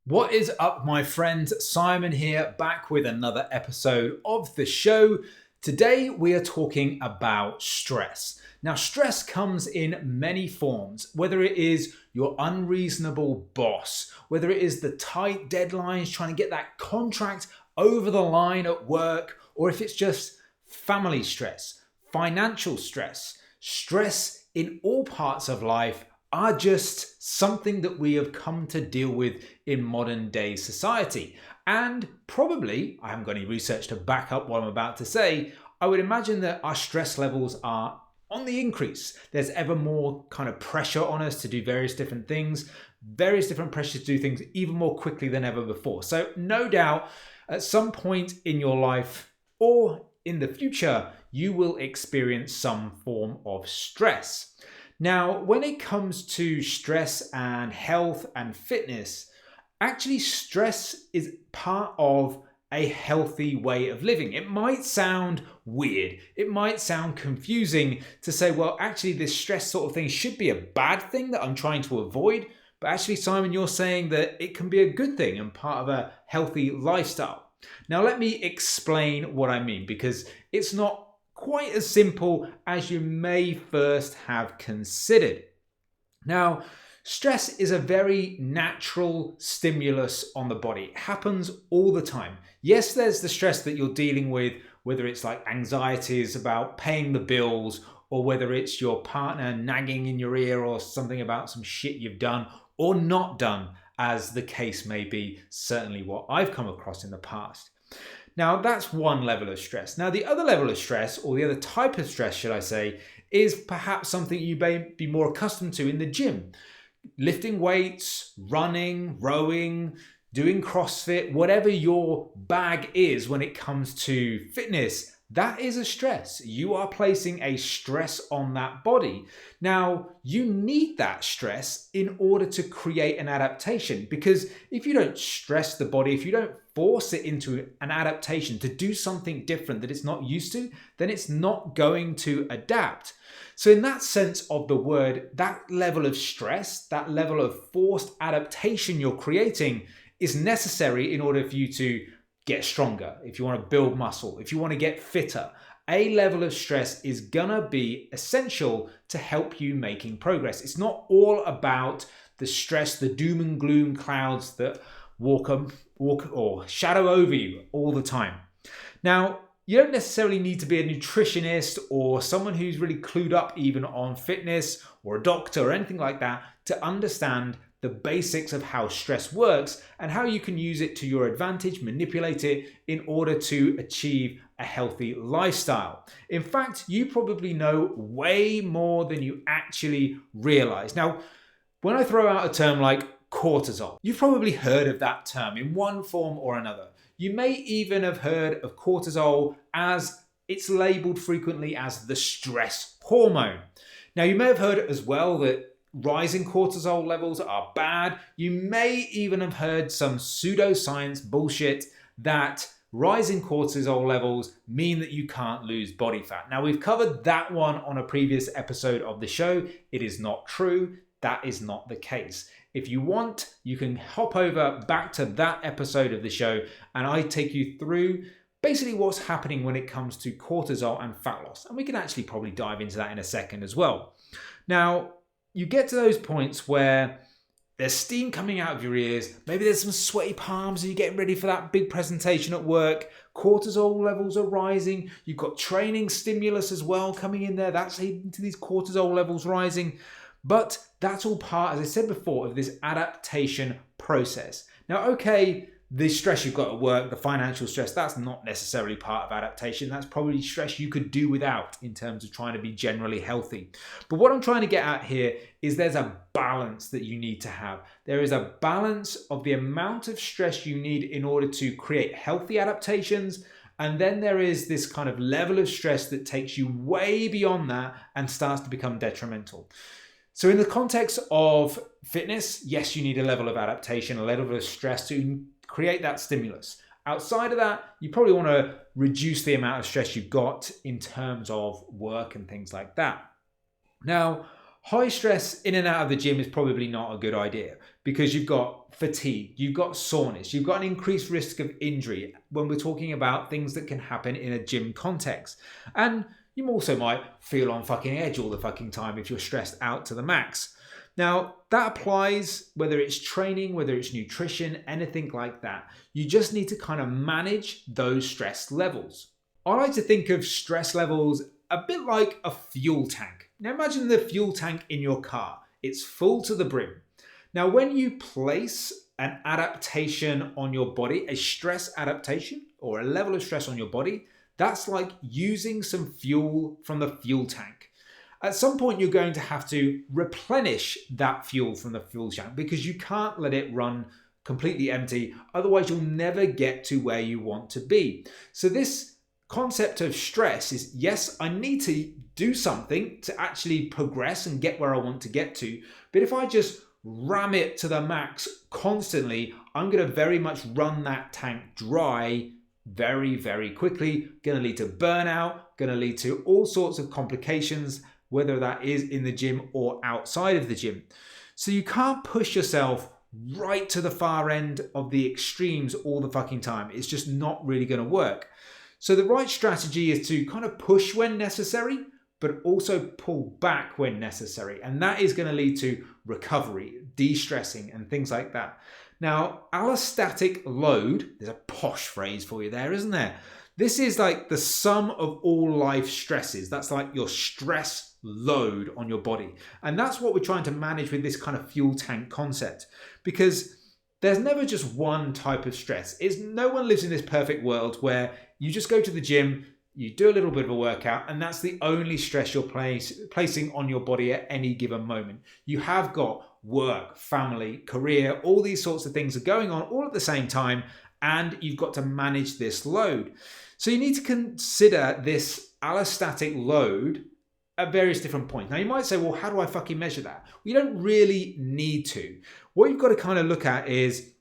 What is up, my friends? Simon here, back with another episode of the show. Today, we are talking about stress. Now, stress comes in many forms, whether it is your unreasonable boss, whether it is the tight deadlines trying to get that contract over the line at work, or if it's just family stress, financial stress, stress in all parts of life are just something that we have come to deal with in modern day society. And probably, I haven't got any research to back up what I'm about to say, I would imagine that our stress levels are on the increase. There's ever more kind of pressure on us to do various different things, various different pressures to do things even more quickly than ever before. So, no doubt, at some point in your life or in the future, you will experience some form of stress. Now, when it comes to stress and health and fitness, actually stress is part of a healthy way of living. It might sound weird. It might sound confusing to say, well, actually this stress sort of thing should be a bad thing that I'm trying to avoid. But actually, Simon, you're saying that it can be a good thing and part of a healthy lifestyle. Now, let me explain what I mean, because it's not quite as simple as you may first have considered. Now, stress is a very natural stimulus on the body. It happens all the time. Yes, there's the stress that you're dealing with, whether it's like anxieties about paying the bills, or whether it's your partner nagging in your ear or something about some shit you've done or not done, as the case may be, certainly what I've come across in the past. Now, that's one level of stress. Now, the other level of stress, or the other type of stress, should I say, is perhaps something you may be more accustomed to in the gym. Lifting weights, running, rowing, doing CrossFit, whatever your bag is when it comes to fitness, that is a stress. You are placing a stress on that body. Now, you need that stress in order to create an adaptation, because if you don't stress the body, if you don't force it into an adaptation to do something different that it's not used to, then it's not going to adapt. So in that sense of the word, that level of stress, that level of forced adaptation you're creating is necessary in order for you to get stronger, if you want to build muscle, if you want to get fitter. A level of stress is gonna be essential to help you making progress. It's not all about the stress, the doom and gloom clouds that walk or shadow over you all the time. Now, you don't necessarily need to be a nutritionist or someone who's really clued up even on fitness or a doctor or anything like that to understand the basics of how stress works and how you can use it to your advantage, manipulate it in order to achieve a healthy lifestyle. In fact, you probably know way more than you actually realize. Now, when I throw out a term like cortisol, you've probably heard of that term in one form or another. You may even have heard of cortisol as it's labeled frequently as the stress hormone. Now, you may have heard as well that rising cortisol levels are bad. You may even have heard some pseudoscience bullshit that rising cortisol levels mean that you can't lose body fat. Now, we've covered that one on a previous episode of the show. It is not true. That is not the case. If you want, you can hop over back to that episode of the show and I take you through basically what's happening when it comes to cortisol and fat loss. And we can actually probably dive into that in a second as well. Now, you get to those points where there's steam coming out of your ears, maybe there's some sweaty palms and you're getting ready for that big presentation at work, cortisol levels are rising, you've got training stimulus as well coming in there, that's leading to these cortisol levels rising, but that's all part, as I said before, of this adaptation process. Now, okay, the stress you've got at work, the financial stress, that's not necessarily part of adaptation. That's probably stress you could do without in terms of trying to be generally healthy. But what I'm trying to get at here is there's a balance that you need to have. There is a balance of the amount of stress you need in order to create healthy adaptations. And then there is this kind of level of stress that takes you way beyond that and starts to become detrimental. So in the context of fitness, yes, you need a level of adaptation, a level of stress to create that stimulus. Outside of that, you probably want to reduce the amount of stress you've got in terms of work and things like that. Now, High stress in and out of the gym is probably not a good idea because you've got fatigue, you've got soreness, you've got an increased risk of injury when we're talking about things that can happen in a gym context. And you also might feel on fucking edge all the fucking time if you're stressed out to the max. Now, that applies whether it's training, whether it's nutrition, anything like that. You just need to kind of manage those stress levels. I like to think of stress levels a bit like a fuel tank. Now imagine the fuel tank in your car. It's full to the brim. Now when you place an adaptation on your body, a stress adaptation or a level of stress on your body, that's like using some fuel from the fuel tank. At some point you're going to have to replenish that fuel from the fuel tank because you can't let it run completely empty. Otherwise you'll never get to where you want to be. So this concept of stress is, yes, I need to do something to actually progress and get where I want to get to. But if I just ram it to the max constantly, I'm going to very much run that tank dry very, very quickly. Going to lead to burnout, going to lead to all sorts of complications, whether that is in the gym or outside of the gym. So you can't push yourself right to the far end of the extremes all the fucking time. It's just not really going to work. So the right strategy is to kind of push when necessary, but also pull back when necessary. And that is going to lead to recovery, de-stressing, and things like that. Now, allostatic load, there's a posh phrase for you there, isn't there? This is like the sum of all life stresses. That's like your stress load on your body. And that's what we're trying to manage with this kind of fuel tank concept. Because there's never just one type of stress. No one lives in this perfect world where you just go to the gym, you do a little bit of a workout, and that's the only stress you're placing on your body at any given moment. You have got work, family, career, all these sorts of things are going on all at the same time, and you've got to manage this load. So you need to consider this allostatic load at various different points. Now you might say, well, how do I fucking measure that? Well, you don't really need to. What you've got to kind of look at is,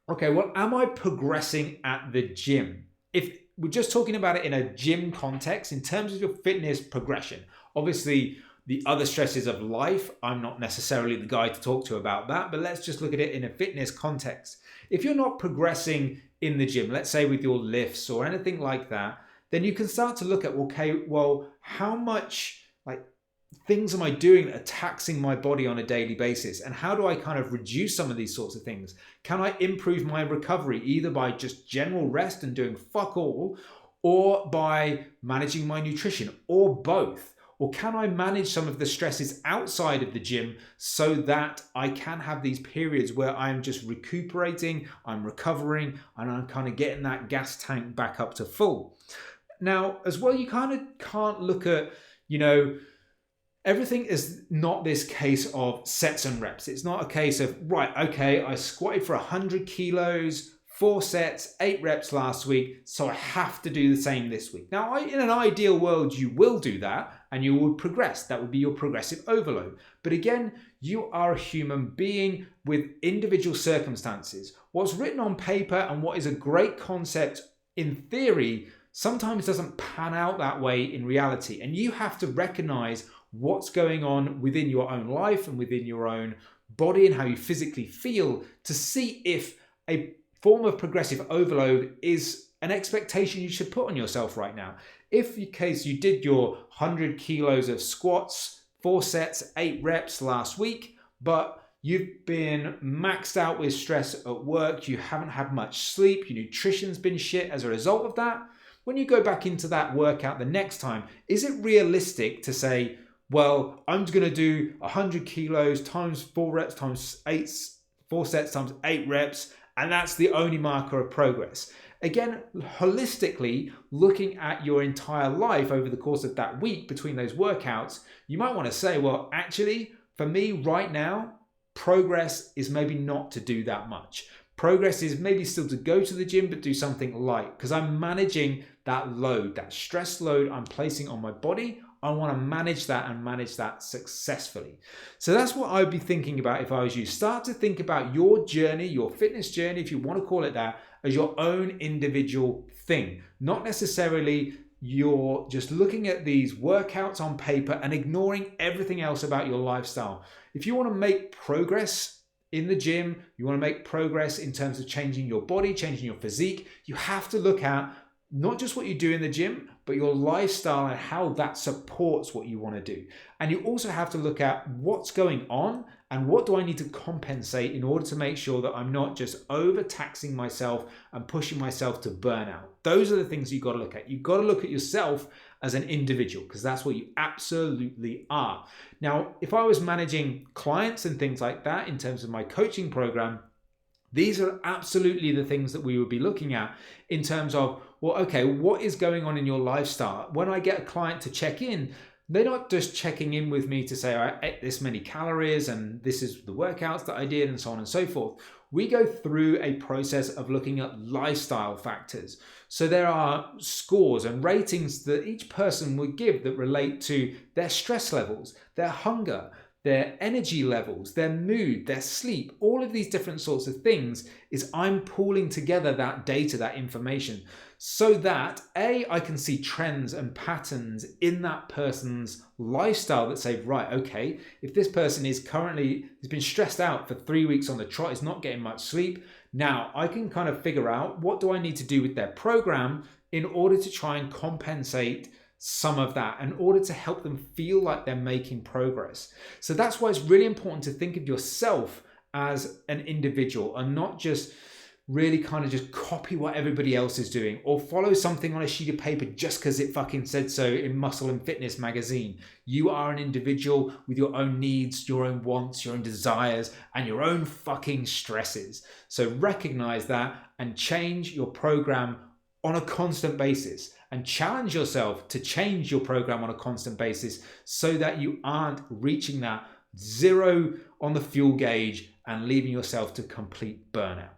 okay, well, am I progressing at the gym? If we're just talking about it in a gym context, in terms of your fitness progression, obviously the other stresses of life, I'm not necessarily the guy to talk to about that, but let's just look at it in a fitness context. If you're not progressing in the gym, let's say with your lifts or anything like that, then you can start to look at, okay, well, how much things am I doing that are taxing my body on a daily basis? And how do I kind of reduce some of these sorts of things? Can I improve my recovery either by just general rest and doing fuck all, or by managing my nutrition, or both? Or can I manage some of the stresses outside of the gym so that I can have these periods where I'm just recuperating, I'm recovering, and I'm kind of getting that gas tank back up to full? Now, as well, you kind of can't look at, everything is not this case of sets and reps. It's not a case of, right, okay, I squatted for 100 kilos, 4 sets, 8 reps last week, so I have to do the same this week. Now, in an ideal world, you will do that and you will progress. That would be your progressive overload. But again, you are a human being with individual circumstances. What's written on paper and what is a great concept in theory sometimes doesn't pan out that way in reality. And you have to recognize what's going on within your own life and within your own body and how you physically feel to see if a form of progressive overload is an expectation you should put on yourself right now. If in case you did your 100 kilos of squats, 4 sets, 8 reps last week, but you've been maxed out with stress at work, you haven't had much sleep, your nutrition's been shit as a result of that, when you go back into that workout the next time, is it realistic to say, well, I'm just going to do 100 kilos times 4 reps times 8, 4 sets times 8 reps, and that's the only marker of progress? Again, holistically, looking at your entire life over the course of that week between those workouts, you might want to say, well, actually, for me right now, progress is maybe not to do that much. Progress is maybe still to go to the gym, but do something light, because I'm managing that load, that stress load I'm placing on my body. I want to manage that and manage that successfully. So that's what I'd be thinking about if I was you. Start to think about your journey, your fitness journey, if you want to call it that, as your own individual thing, not necessarily you're just looking at these workouts on paper and ignoring everything else about your lifestyle. If you want to make progress in the gym, you want to make progress in terms of changing your body, changing your physique, you have to look at not just what you do in the gym, but your lifestyle and how that supports what you want to do. And you also have to look at what's going on and what do I need to compensate in order to make sure that I'm not just overtaxing myself and pushing myself to burnout. Those are the things you've got to look at. You've got to look at yourself as an individual, because that's what you absolutely are. Now, if I was managing clients and things like that in terms of my coaching program, these are absolutely the things that we would be looking at in terms of, well, okay, what is going on in your lifestyle? When I get a client to check in, they're not just checking in with me to say, I ate this many calories and this is the workouts that I did and so on and so forth. We go through a process of looking at lifestyle factors. So there are scores and ratings that each person would give that relate to their stress levels, their hunger, their energy levels, their mood, their sleep, all of these different sorts of things. Is I'm pooling together that data, that information, so that I can see trends and patterns in that person's lifestyle that say, right, okay, if this person has been stressed out for 3 weeks on the trot, is not getting much sleep, now I can kind of figure out what do I need to do with their program in order to try and compensate some of that, in order to help them feel like they're making progress. So that's why it's really important to think of yourself as an individual and not just really kind of just copy what everybody else is doing or follow something on a sheet of paper just because it fucking said so in Muscle and Fitness magazine. You are an individual with your own needs, your own wants, your own desires, and your own fucking stresses. So recognize that and change your program on a constant basis, and challenge yourself to change your program on a constant basis so that you aren't reaching that zero on the fuel gauge and leaving yourself to complete burnout.